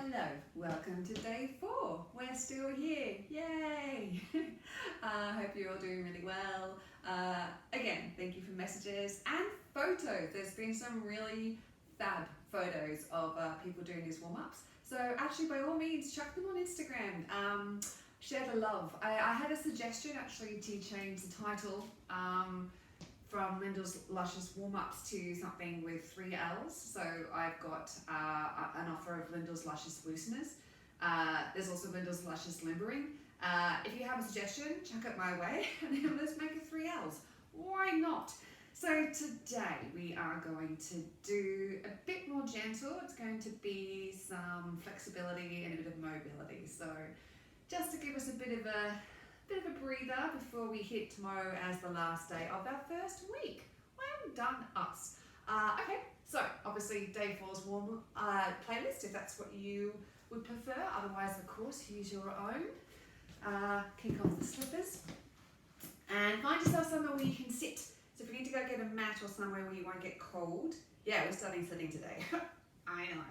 Hello, welcome to day 4. We're still here, yay! I hope you're all doing really well. Again, thank you for messages and photos. There's been some really fab photos of people doing these warm-ups. So actually, by all means, chuck them on Instagram. Share the love. I had a suggestion actually to change the title from Lyndall's Luscious warm-ups to something with 3 L's. So I've got an offer of Lyndall's Luscious looseners. There's also Lyndall's Luscious limbering. If you have a suggestion, chuck it my way and then let's make it 3 L's. Why not? So today we are going to do a bit more gentle. It's going to be some flexibility and a bit of mobility. So just to give us a bit of a breather before we hit tomorrow as the last day of our first week. Well done us. Okay, so obviously day 4's warm playlist if that's what you would prefer. Otherwise, of course, use your own. Kick off the slippers and find yourself somewhere where you can sit. So if you need to go get a mat or somewhere where you won't get cold. Yeah, we're starting sitting today. I know.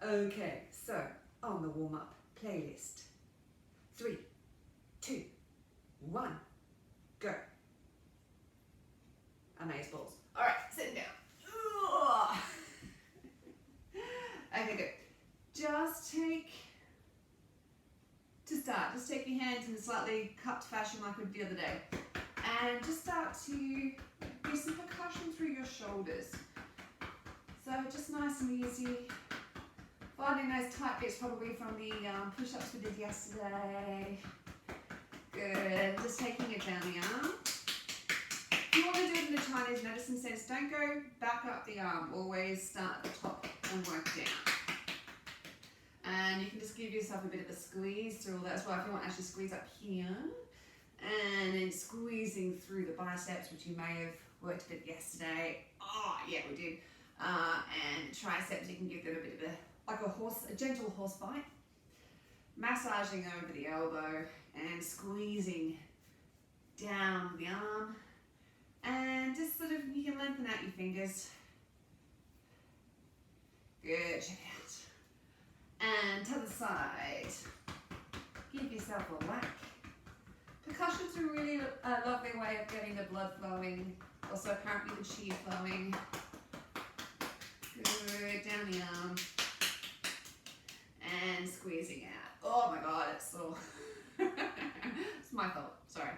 Okay, so on the warm-up playlist. 3, 2, 1, go. Amazeballs. All right, sitting down. Okay, good. Just take your hands in a slightly cupped fashion like we did the other day. And just start to do some percussion through your shoulders. So just nice and easy. Finding those tight bits probably from the push-ups we did yesterday. Good, just taking it down the arm. If you want to do it in the Chinese medicine sense, don't go back up the arm. Always start at the top and work down. And you can just give yourself a bit of a squeeze through all that as well. If you want to actually squeeze up here. And then squeezing through the biceps, which you may have worked a bit yesterday. Oh, yeah, we did. And triceps, you can give them a bit of a gentle horse bite. Massaging over the elbow and squeezing down the arm. And just sort of, you can lengthen out your fingers. Good, check it out. And to the side, give yourself a whack. Percussion's a really lovely way of getting the blood flowing. Also apparently the chi flowing. Good, down the arm. And squeezing out. Oh my god, it's sore. It's my fault, sorry.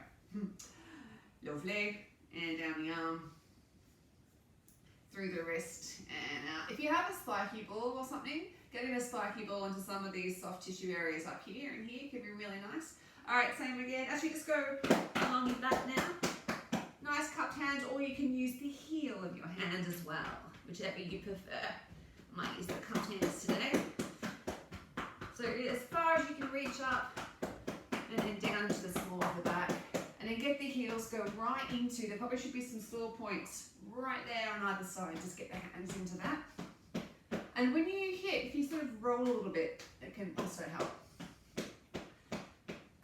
Lovely. And down the arm. Through the wrist and out. If you have a spiky ball or something, getting a spiky ball into some of these soft tissue areas up here and here can be really nice. Alright, same again. Actually, just go along with that now. Nice cupped hands, or you can use the heel of your hand as well, whichever you prefer. I might use the cupped hands today. So as far as you can reach up, and then down to the small of the back. And then get the heels, go right into, there probably should be some sore points right there on either side. Just get the hands into that. And when you hit, if you sort of roll a little bit, it can also help.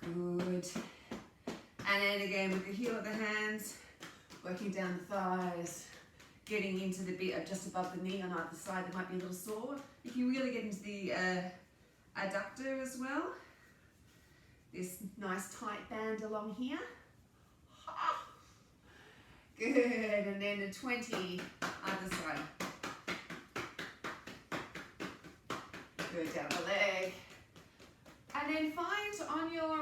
Good. And then again with the heel of the hands, working down the thighs, getting into the bit just above the knee on either side that might be a little sore. If you really get into the adductor as well, this nice tight band along here. Good, and then the 20 other side. Good, down the leg. And then find on your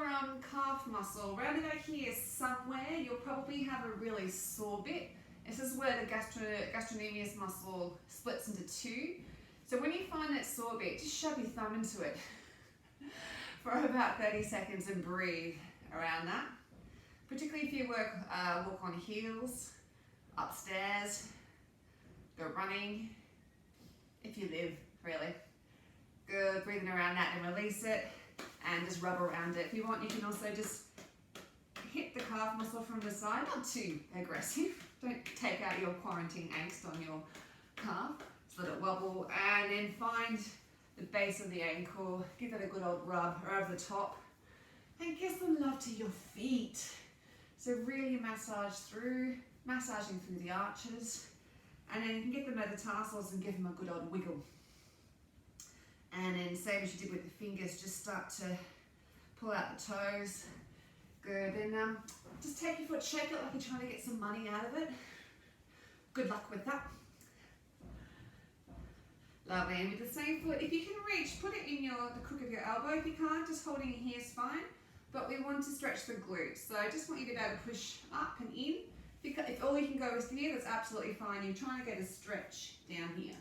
calf muscle, round about here somewhere, you'll probably have a really sore bit. This is where the gastrocnemius muscle splits into 2. So when you find that sore bit, just shove your thumb into it for about 30 seconds and breathe around that. Particularly if you walk on heels, upstairs, go running, if you live, really. Good, breathing around that and release it. And just rub around it. If you want, you can also just hit the calf muscle from the side, not too aggressive. Don't take out your quarantine angst on your calf. Just let it wobble and then find the base of the ankle. Give it a good old rub over the top and give some love to your feet. So really massaging through the arches, and then you can get the metatarsals and give them a good old wiggle. And then same as you did with the fingers, just start to pull out the toes. Good, and just take your foot, shake it like you're trying to get some money out of it. Good luck with that. Lovely, and with the same foot, if you can reach, put it in the crook of your elbow. If you can't, just holding it here is fine. But we want to stretch the glutes, so I just want you to be able to push up and in. If all you can go is to here, that's absolutely fine. You're trying to get a stretch down here.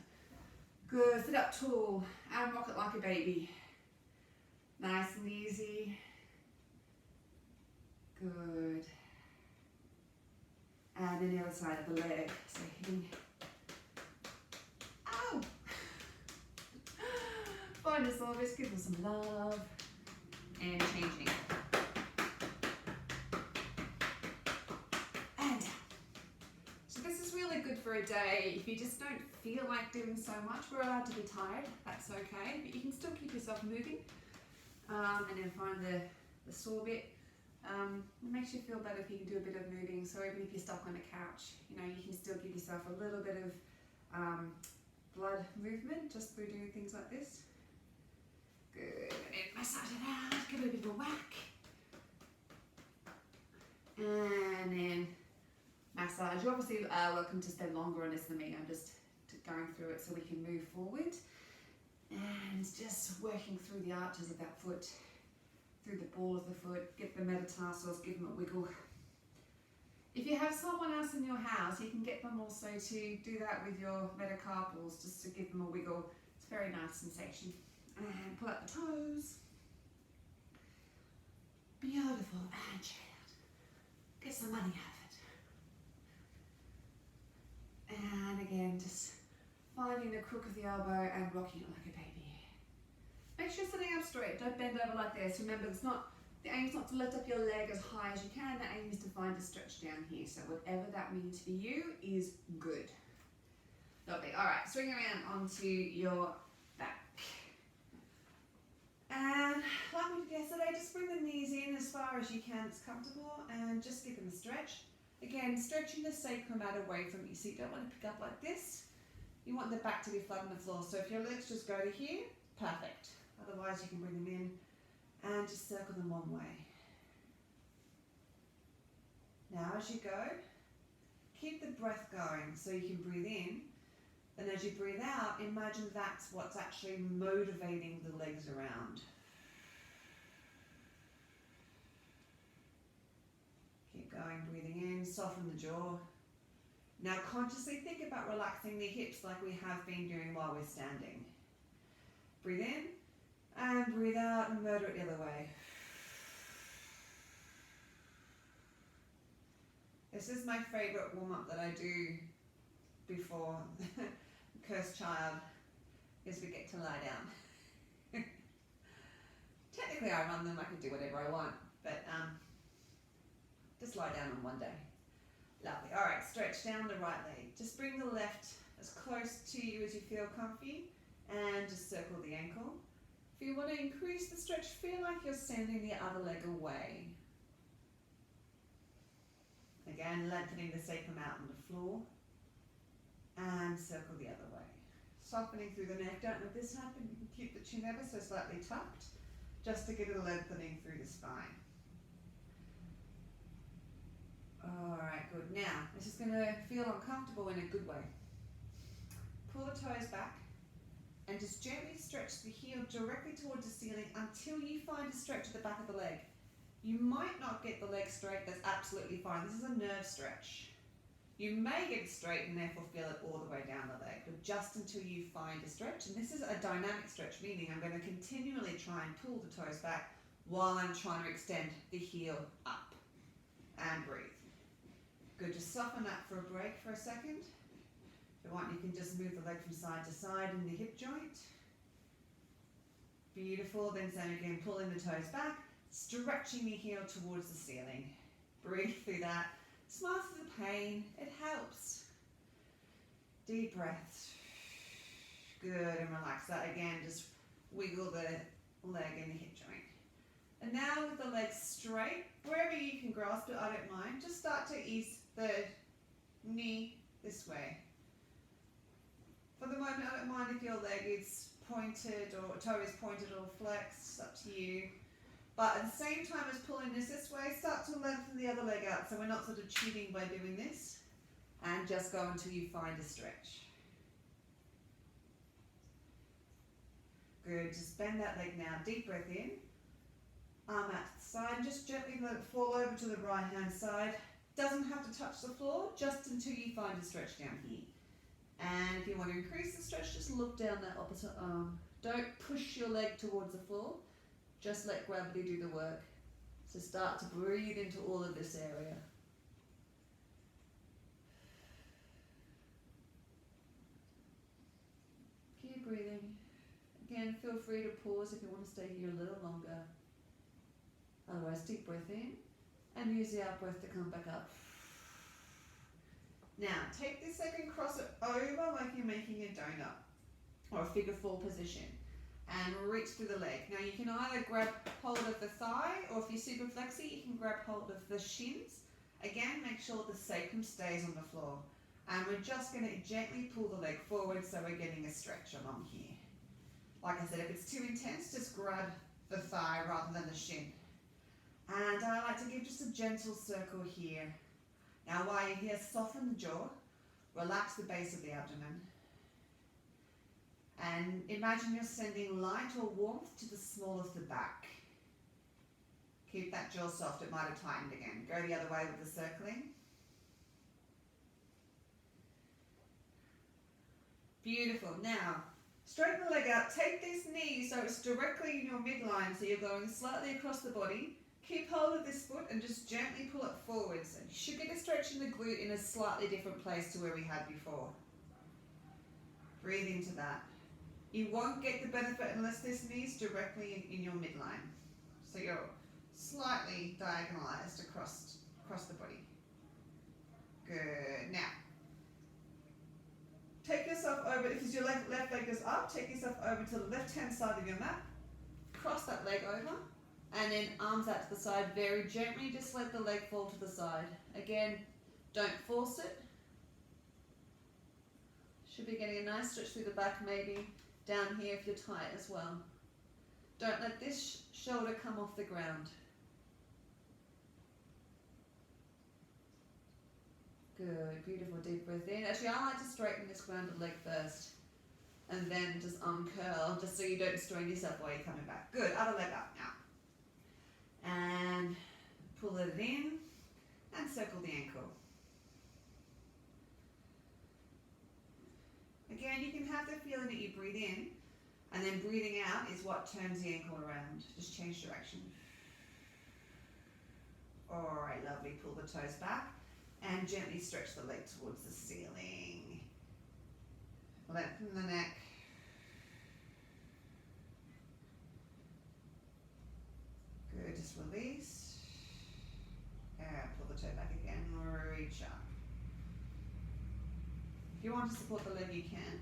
Good, sit up tall and rock it like a baby. Nice and easy. Good. And then the other side of the leg. So hitting. Ow! Find us all, just give them some love. And changing. And so this is really good for a day. If you just don't feel like doing so much, we're allowed to be tired. That's okay. But you can still keep yourself moving. And then find the sore bit. It makes you feel better if you can do a bit of moving. So even if you're stuck on a couch, you know, you can still give yourself a little bit of blood movement just through doing things like this. Good. And then massage it out. Give it a bit of a whack. And then massage. You obviously are welcome to spend longer on this than me. I'm just going through it so we can move forward. And just working through the arches of that foot, through the ball of the foot, get the metatarsals, give them a wiggle. If you have someone else in your house, you can get them also to do that with your metacarpals, just to give them a wiggle. It's a very nice sensation. And pull out the toes. Beautiful. And check it out. Get some money out of it. And again, just finding the crook of the elbow and rocking it like a baby. Make sure you're sitting up straight. Don't bend over like this. Remember, the aim is not to lift up your leg as high as you can. The aim is to find a stretch down here. So whatever that means for you is good. Lovely. All right, swing around onto your back. And like we did yesterday, just bring the knees in as far as you can. It's comfortable, and just give them a stretch. Again, stretching the sacrum out away from you. So you don't want to pick up like this. You want the back to be flat on the floor. So if your legs just go to here, perfect. Otherwise, you can bring them in and just circle them one way. Now, as you go, keep the breath going so you can breathe in. And as you breathe out, imagine that's what's actually motivating the legs around. Keep going, breathing in, soften the jaw. Now consciously think about relaxing the hips like we have been doing while we're standing. Breathe in and breathe out and motor it the other way. This is my favourite warm-up that I do before Cursed Child, is we get to lie down. Technically I run them, I can do whatever I want, but just lie down on one day. Lovely. Alright, stretch down the right leg. Just bring the left as close to you as you feel comfy and just circle the ankle. If you want to increase the stretch, feel like you're sending the other leg away. Again, lengthening the sacrum out on the floor and circle the other way. Softening through the neck. Don't let this happen. You can keep the chin ever so slightly tucked just to get a lengthening through the spine. Alright, good. Now, this is going to feel uncomfortable in a good way. Pull the toes back and just gently stretch the heel directly towards the ceiling until you find a stretch at the back of the leg. You might not get the leg straight, that's absolutely fine. This is a nerve stretch. You may get it straight and therefore feel it all the way down the leg, but just until you find a stretch. And this is a dynamic stretch, meaning I'm going to continually try and pull the toes back while I'm trying to extend the heel up. And breathe. Good, just soften that for a break for a second. If you want, you can just move the leg from side to side in the hip joint. Beautiful, then same again, pulling the toes back, stretching the heel towards the ceiling. Breathe through that. Smile through the pain, it helps. Deep breaths. Good, and relax that again, just wiggle the leg in the hip joint. And now with the legs straight, wherever you can grasp it, I don't mind, just start to ease the knee this way. For the moment, I don't mind if your leg is pointed or toe is pointed or flexed, it's up to you. But at the same time as pulling this way, start to lengthen the other leg out so we're not sort of cheating by doing this. And just go until you find a stretch. Good, just bend that leg now, deep breath in. Arm out to the side, just gently let it fall over to the right hand side. Doesn't have to touch the floor, just until you find a stretch down here. And if you want to increase the stretch, just look down that opposite arm. Don't push your leg towards the floor, just let gravity do the work. So start to breathe into all of this area. Keep breathing. Again, feel free to pause if you want to stay here a little longer. Otherwise, deep breath in and use the out breath to come back up. Now, take this leg and cross it over like you're making a donut or a figure four position and reach through the leg. Now, you can either grab hold of the thigh or if you're super flexy, you can grab hold of the shins. Again, make sure the sacrum stays on the floor. And we're just going to gently pull the leg forward so we're getting a stretch along here. Like I said, if it's too intense, just grab the thigh rather than the shin. And I like to give just a gentle circle here. Now while you're here, soften the jaw, relax the base of the abdomen. And imagine you're sending light or warmth to the small of the back. Keep that jaw soft, it might have tightened again. Go the other way with the circling. Beautiful. Now, straighten the leg out. Take this knee so it's directly in your midline, so you're going slightly across the body. Keep hold of this foot and just gently pull it forwards. And you should get a stretch in the glute in a slightly different place to where we had before. Breathe into that. You won't get the benefit unless this knee is directly in your midline. So you're slightly diagonalized across the body. Good. Now, take yourself over, if your left leg goes up, take yourself over to the left-hand side of your mat. Cross that leg over. And then arms out to the side, very gently, just let the leg fall to the side. Again, don't force it. Should be getting a nice stretch through the back, maybe down here if you're tight as well. Don't let this shoulder come off the ground. Good, beautiful, deep breath in. Actually, I like to straighten this grounded leg first. And then just uncurl, just so you don't strain yourself while you're coming back. Good, other leg up now. And pull it in and circle the ankle. Again, you can have the feeling that you breathe in and then breathing out is what turns the ankle around. Just change direction. Alright, lovely. Pull the toes back and gently stretch the leg towards the ceiling. Lengthen the neck. Good, just release. And pull the toe back again, reach up. If you want to support the leg, you can.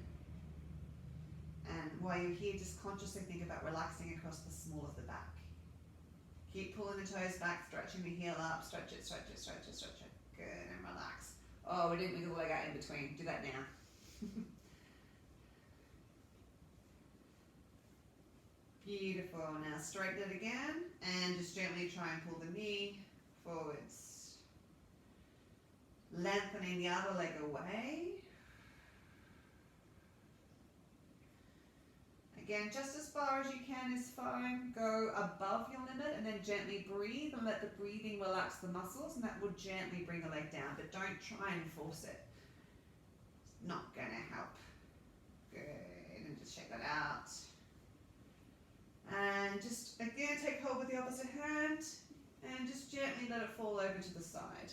And while you're here, just consciously think about relaxing across the small of the back. Keep pulling the toes back, stretching the heel up, stretch it, stretch it, stretch it, stretch it. Good, and relax. Oh, we didn't wiggle the leg out in between. Do that now. Beautiful. Now straighten it again and just gently try and pull the knee forwards. Lengthening the other leg away. Again, just as far as you can is fine. Go above your limit and then gently breathe and let the breathing relax the muscles, and that will gently bring the leg down, but don't try and force it. It's not going to help. Good. And just shake that out. And just again take hold with the opposite hand and just gently let it fall over to the side.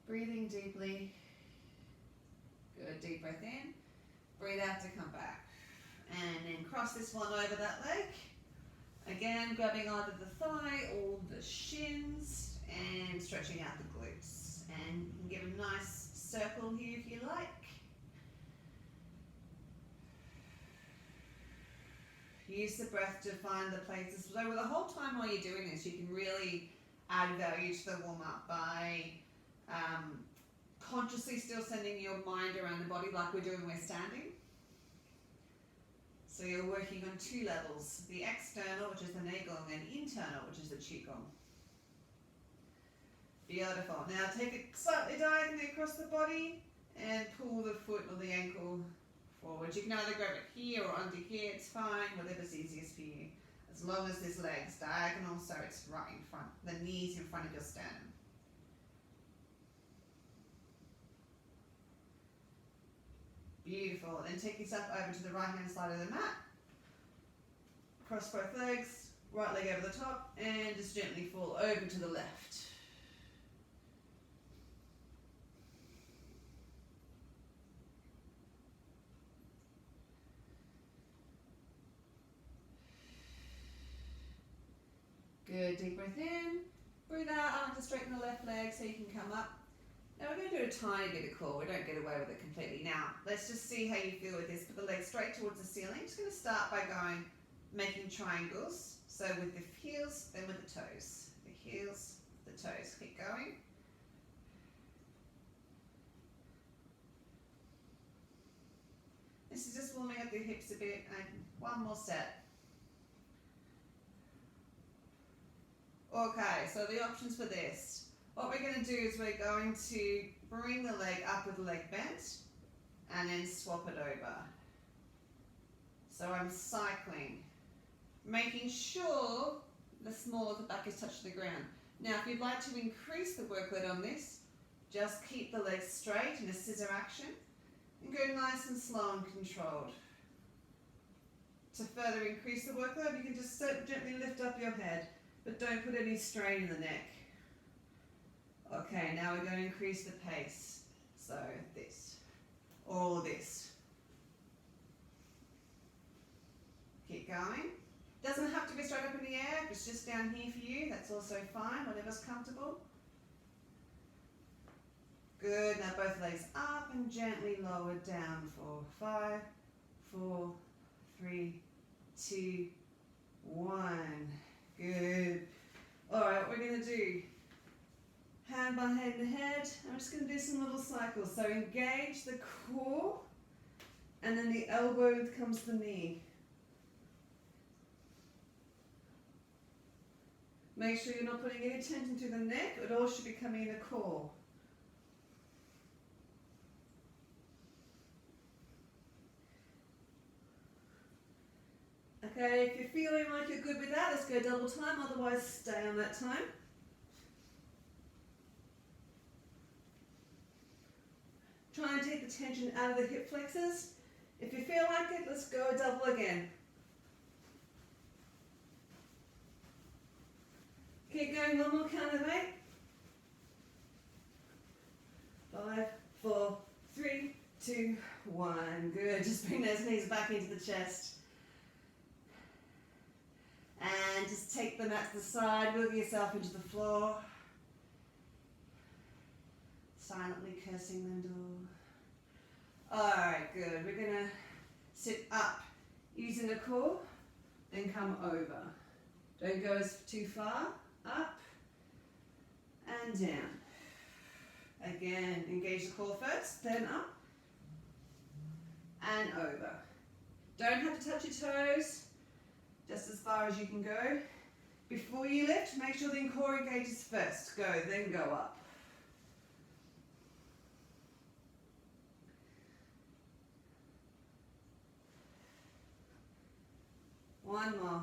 Breathing deeply. Good, deep breath in. Breathe out to come back. And then cross this one over that leg. Again, grabbing either the thigh or the shins and stretching out the glutes. And you can give a nice circle here if you like. Use the breath to find the places. So the whole time while you're doing this, you can really add value to the warm-up by consciously still sending your mind around the body like we're doing when we're standing. So you're working on two levels, the external, which is the Neigong, and internal, which is the Qigong. Beautiful. Now take it slightly diagonally across the body and pull the foot or the ankle forward. You can either grab it here or under here, it's fine, whatever's easiest for you. As long as this leg's diagonal, so it's right in front, the knees in front of your sternum. Beautiful. Then take yourself over to the right hand side of the mat. Cross both legs, right leg over the top, and just gently fall over to the left. Good, deep breath in, breathe out, arm to straighten the left leg so you can come up. Now we're going to do a tiny bit of core, we don't get away with it completely. Now, let's just see how you feel with this. Put the legs straight towards the ceiling. Just going to start by making triangles. So with the heels, then with the toes. The heels, the toes. Keep going. This is just warming up the hips a bit, and one more set. Okay, so the options for this. What we're going to do is we're going to bring the leg up with the leg bent and then swap it over. So I'm cycling, making sure the small of the back is touching the ground. Now if you'd like to increase the workload on this, just keep the legs straight in a scissor action and go nice and slow and controlled. To further increase the workload, you can just gently lift up your head, but don't put any strain in the neck. Okay, now we're going to increase the pace. So this, all this. Keep going. Doesn't have to be straight up in the air, if it's just down here for you, that's also fine, whatever's comfortable. Good, now both legs up and gently lower down for 5, 4, 3, 2, 1. Good. Alright, what we're going to do, hand behind the head, I'm just going to do some little cycles. So engage the core, and then the elbow comes to the knee. Make sure you're not putting any tension to the neck, it all should be coming in the core. Okay, if you're feeling like you're good with that, let's go double time, otherwise stay on that time. Try and take the tension out of the hip flexors. If you feel like it, let's go double again. Keep going, one more count of 8. 5, 4, 3, 2, 1. Good, just bring those knees back into the chest. And just take the mat to the side, wiggle yourself into the floor. Silently cursing Lyndall. Alright, good. We're going to sit up using the core, then come over. Don't go too far. Up and down. Again, engage the core first, then up and over. Don't have to touch your toes, just as far as you can go. Before you lift, make sure the core engages first. Go, then go up. One more.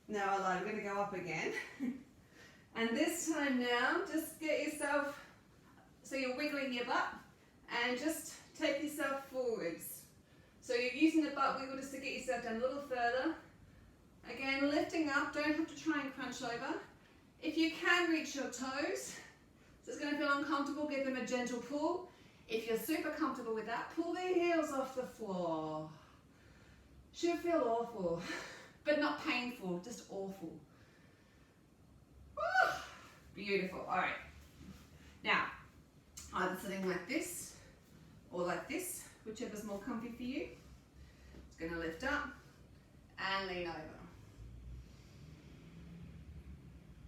Now I'm going to go up again. And this time now, just get yourself, so you're wiggling your butt, and just take yourself forwards. So you're using the butt wiggle just to get yourself down a little further. Again, lifting up, don't have to try and crunch over. If you can reach your toes, so it's going to feel uncomfortable, give them a gentle pull. If you're super comfortable with that, pull the heels off the floor. Should feel awful. But not painful, just awful. Woo! Beautiful. All right. Now, either sitting like this or like this, whichever's more comfy for you. It's going to lift up and lean over.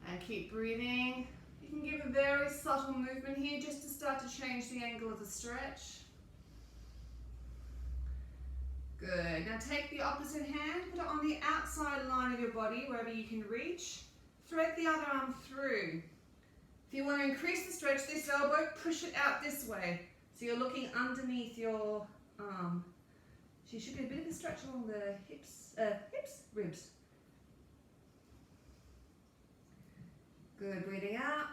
And keep breathing. You can give a very subtle movement here just to start to change the angle of the stretch. Good. Now take the opposite hand, put it on the outside line of your body, wherever you can reach. Thread the other arm through. If you want to increase the stretch, this elbow, push it out this way. So you're looking underneath your arm. So you should get a bit of a stretch along the ribs. Good, breathing out,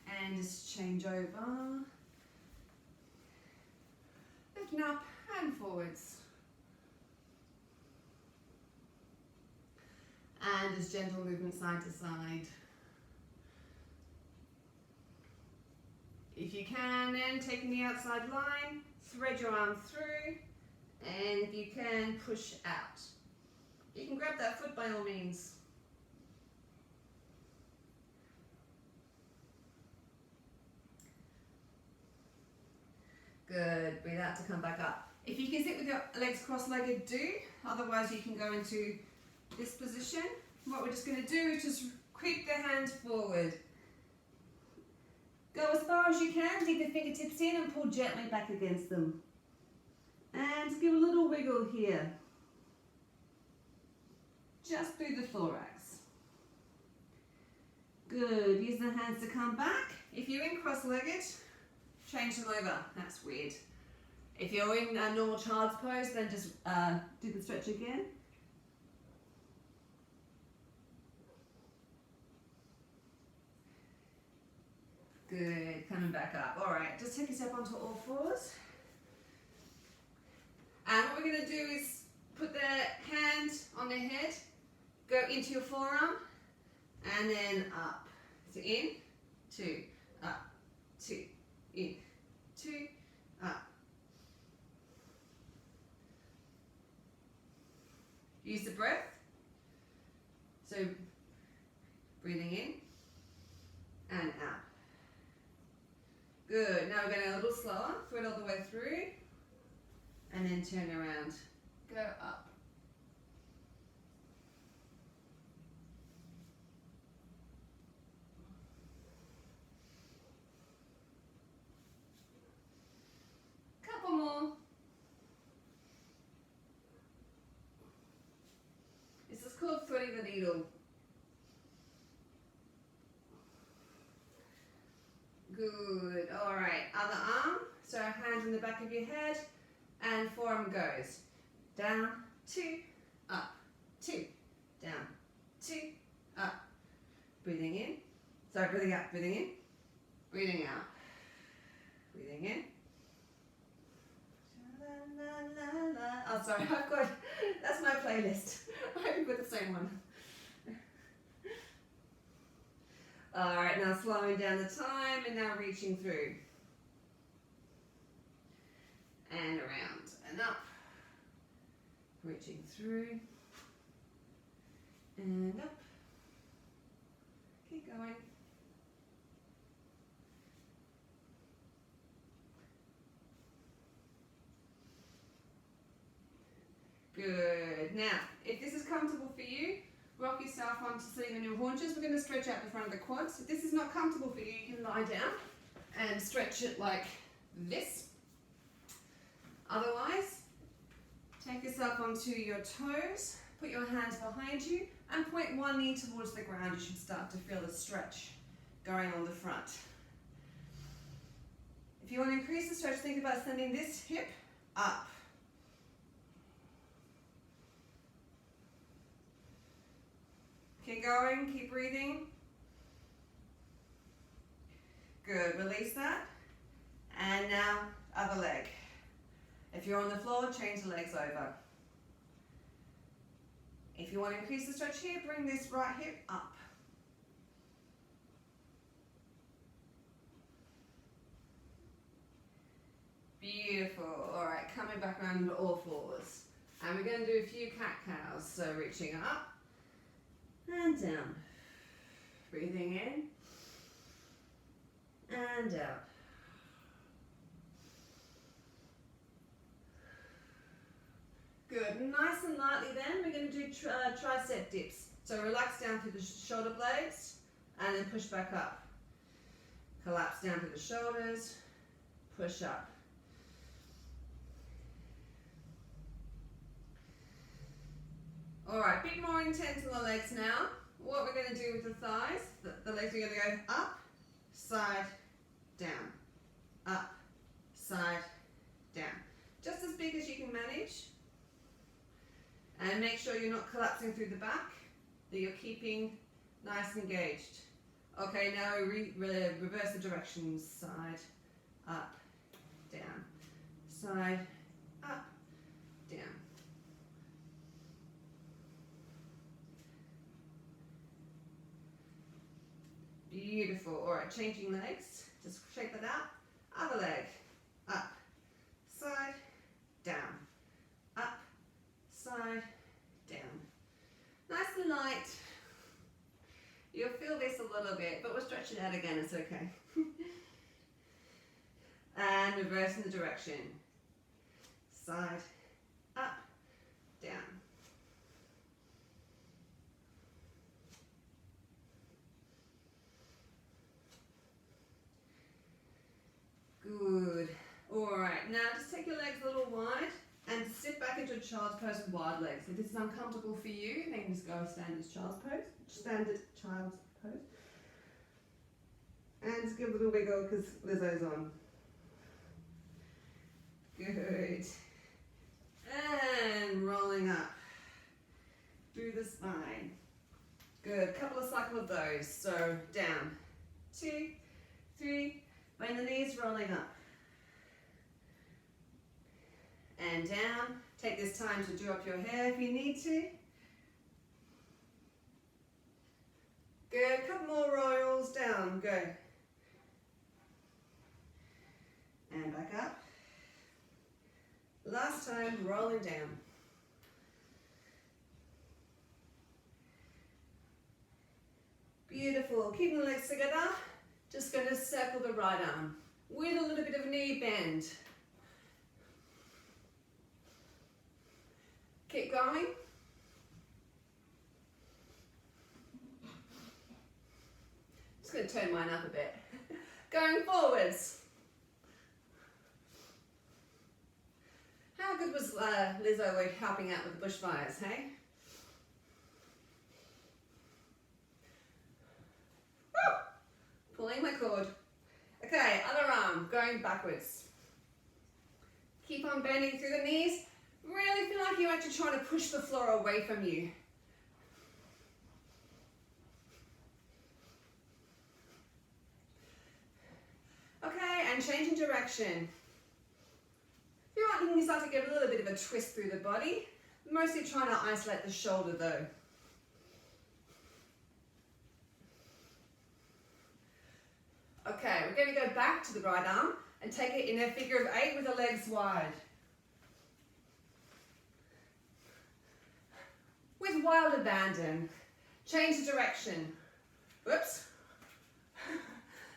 and just change over. Lifting up and forwards. And just gentle movement side to side. If you can, then taking the outside line, thread your arm through, and if you can, push out. You can grab that foot by all means. Good, breathe out to come back up. If you can sit with your legs cross-legged, do. Otherwise you can go into this position. What we're just going to do is just creep the hands forward. Go as far as you can, dig the fingertips in and pull gently back against them. And give a little wiggle here. Just through the thorax. Good, use the hands to come back. If you're in cross-legged, change them over. That's weird. If you're in a normal child's pose, then just do the stretch again. Good, coming back up. All right, just take a step onto all fours. And what we're going to do is put the hand on the head, go into your forearm, and then up. So in, two, up, two, in, two, up. Use the breath. So breathing in and out. Good. Now we're going a little slower. Thread all the way through. And then turn around. Go up. Couple more. This is called threading the needle. Good. All right. Other arm. So hands in the back of your head. And forearm goes down, two, up, two, down, two, up. Breathing in. Sorry, breathing out, breathing in, breathing out. Breathing in. Oh, sorry, I've got, that's my playlist. I've got the same one. All right, now slowing down the time and now reaching through. And around and up, reaching through and up, keep going. Good. Now, if this is comfortable for you, rock yourself onto sitting on your haunches. We're going to stretch out the front of the quads. If this is not comfortable for you, you can lie down and stretch it like this. Otherwise, take yourself onto your toes, put your hands behind you, and point one knee towards the ground. You should start to feel the stretch going on the front. If you want to increase the stretch, think about sending this hip up. Keep going, keep breathing. Good, release that. And now, other leg. If you're on the floor, change the legs over. If you want to increase the stretch here, bring this right hip up. Beautiful. All right, coming back around into all fours. And we're going to do a few cat-cows. So reaching up and down. Breathing in and out. Good. Nice and lightly then, we're going to do tricep dips. So relax down through the shoulder blades and then push back up. Collapse down through the shoulders, push up. All right, a bit more intense on the legs now. What we're going to do with the thighs, the legs are going to go up, side, down, up, side, down. Just as big as you can manage. And make sure you're not collapsing through the back, that you're keeping nice and engaged. Okay, now we reverse the directions. Side, up, down. Side, up, down. Beautiful. All right, changing legs. Just shake that out. Other leg. Up, side, down. Up, side, down. Nice and light. You'll feel this a little bit, but we'll stretch it out again, it's okay. And reverse in the direction. Side, up, down. Good. All right, now just take your legs a little wide and sit back into a child's pose with wide legs. If this is uncomfortable for you, then just go standard child's pose. Standard child's pose. And just give a little wiggle because Lizzo's on. Good. And rolling up through the spine. Good. Couple of cycles of those. So down. 2, 3. Bend the knees, rolling up. And down. Take this time to do up your hair if you need to. Good. Couple more rolls down. Go. And back up. Last time, rolling down. Beautiful. Keeping the legs together. Just going to circle the right arm with a little bit of knee bend. Keep going. Just going to turn mine up a bit. Going forwards. How good was Lizzo with helping out with the bushfires, hey? Woo! Pulling my cord. Okay, other arm, going backwards. Keep on bending through the knees. Really feel like you're actually trying to push the floor away from you. Okay, and changing direction. If you want, you can start to get a little bit of a twist through the body. Mostly trying to isolate the shoulder though. Okay, we're going to go back to the right arm and take it in a figure of 8 with the legs wide. With wild abandon. Change the direction. Whoops.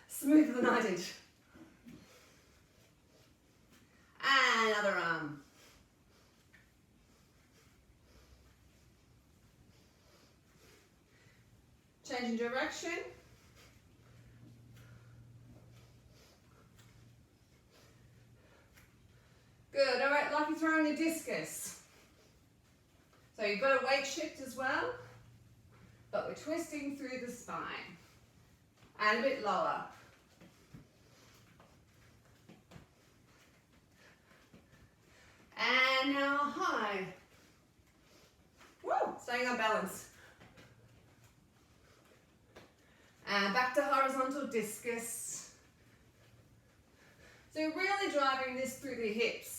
Smoother than I did. And other arm. Changing direction. Good, all right, like you're throwing a discus. So you've got a weight shift as well, but we're twisting through the spine. And a bit lower. And now high. Woo, staying on balance. And back to horizontal discus. So really driving this through the hips.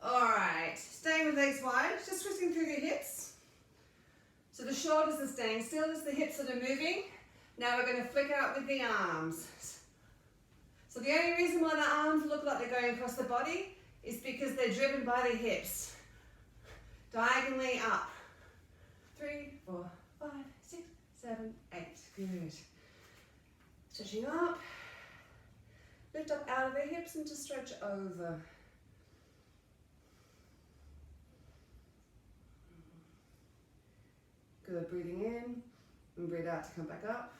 All right, staying with legs wide, just twisting through the hips. So the shoulders are staying still as the hips that are moving. Now we're going to flick out with the arms. So the only reason why the arms look like they're going across the body is because they're driven by the hips. Diagonally up. 3, 4, 5, 6, 7, 8. Good. Stretching up. Lift up out of the hips and just stretch over. Good, breathing in and breathe out to come back up.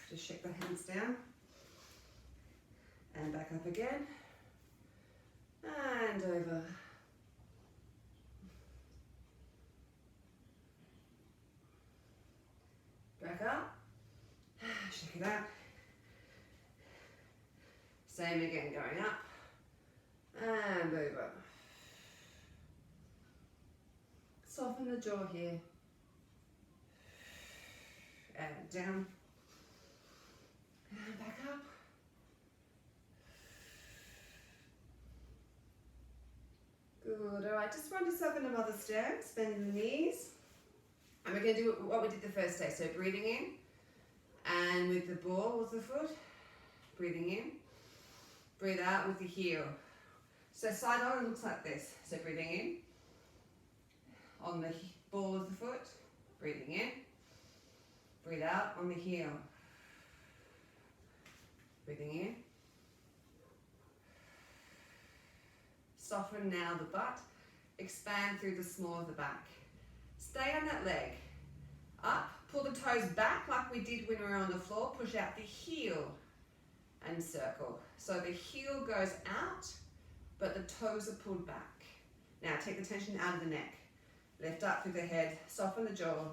Just shake the hands down. And back up again. And over. Back up. Shake it out. Same again, going up. And over. Soften the jaw here. And down. And back up. Good, alright, just find yourself in a mother stance, bending the knees. And we're going to do what we did the first day, so breathing in. And with the ball of the foot, breathing in. Breathe out with the heel. So side on, it looks like this. So breathing in. On the ball of the foot, breathing in. Breathe out on the heel. Breathing in. Soften now the butt. Expand through the small of the back. Stay on that leg. Up, pull the toes back like we did when we were on the floor. Push out the heel and circle. So the heel goes out, but the toes are pulled back. Now take the tension out of the neck. Lift up through the head, soften the jaw,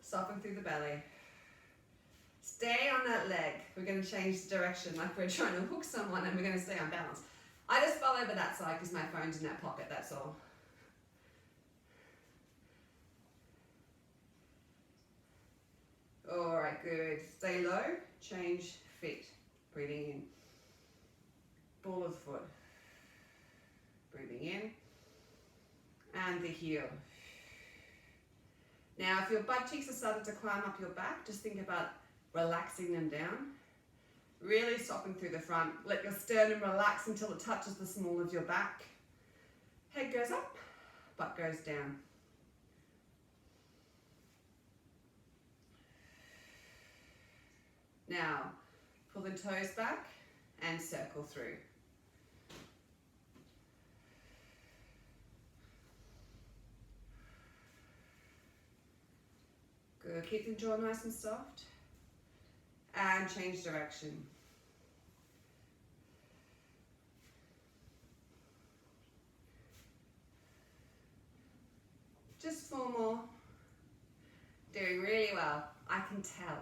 soften through the belly. Stay on that leg. We're going to change the direction like we're trying to hook someone, and we're going to stay on balance. I just fell over that side because my phone's in that pocket, that's all. Alright, good. Stay low, change feet. Breathing in. Ball of the foot. Breathing in. And the heel. Now, if your butt cheeks are starting to climb up your back, just think about relaxing them down. Really soften through the front. Let your sternum relax until it touches the small of your back. Head goes up, butt goes down. Now, pull the toes back and circle through. Good, keep the jaw nice and soft. And change direction. Just 4 more. Doing really well, I can tell.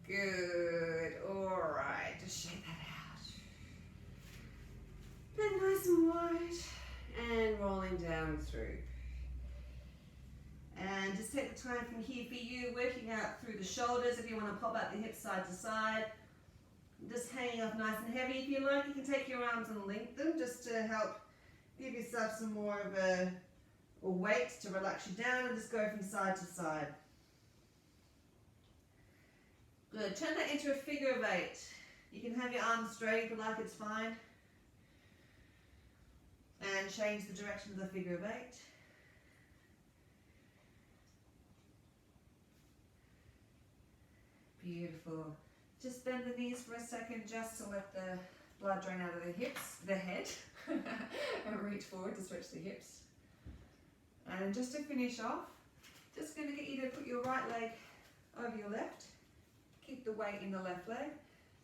Good, all right, just shake that out. Bend nice and wide, and rolling down through. And just take the time from here for you, working out through the shoulders if you want to pop out the hips side to side. Just hanging up nice and heavy. If you like, you can take your arms and link them just to help give yourself some more of a weight to relax you down, and just go from side to side. Good, turn that into a figure of 8. You can have your arms straight if you like, it's fine. And change the direction of the figure of 8. Beautiful. Just bend the knees for a second just to let the blood drain out of the hips, the head, and reach forward to stretch the hips. And just to finish off, just going to get you to put your right leg over your left. Keep the weight in the left leg.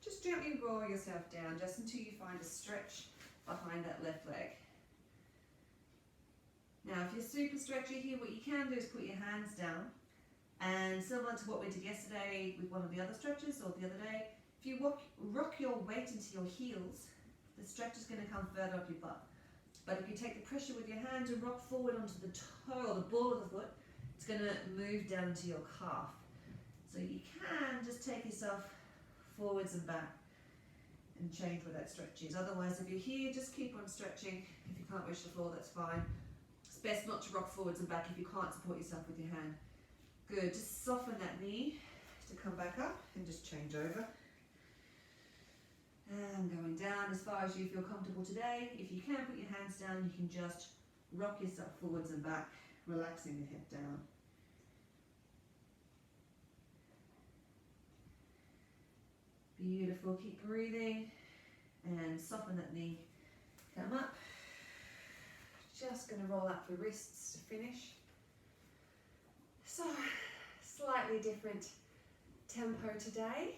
Just gently roll yourself down just until you find a stretch behind that left leg. Now, if you're super stretchy here, what you can do is put your hands down. And similar to what we did yesterday with one of the other stretches or the other day, if you rock your weight into your heels, the stretch is going to come further up your butt. But if you take the pressure with your hands and rock forward onto the toe or the ball of the foot, it's going to move down into your calf. So you can just take yourself forwards and back and change where that stretch is. Otherwise, if you're here, just keep on stretching. If you can't reach the floor, that's fine. It's best not to rock forwards and back if you can't support yourself with your hand. Good, just soften that knee to come back up and just change over. And going down as far as you feel comfortable today. If you can put your hands down, you can just rock yourself forwards and back, relaxing the head down. Beautiful, keep breathing and soften that knee. Come up, just going to roll up the wrists to finish. So, slightly different tempo today.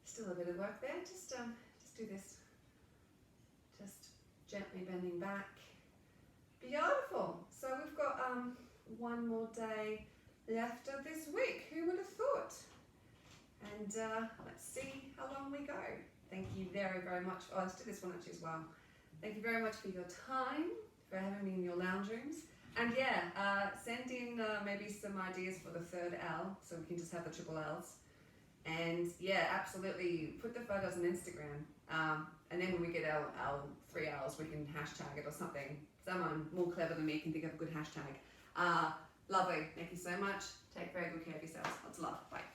Still a bit of work there. Just do this. Just gently bending back. Beautiful. So we've got one more day left of this week. Who would have thought? And let's see how long we go. Thank you very, very much. Oh, let's do this one actually as well. Thank you very much for your time, for having me in your lounge rooms. And yeah, send in maybe some ideas for the third L, so we can just have the triple Ls. And yeah, absolutely, put the photos on Instagram. And then when we get our 3 Ls, we can hashtag it or something. Someone more clever than me can think of a good hashtag. Lovely. Thank you so much. Take very good care of yourselves. Lots of love. Bye.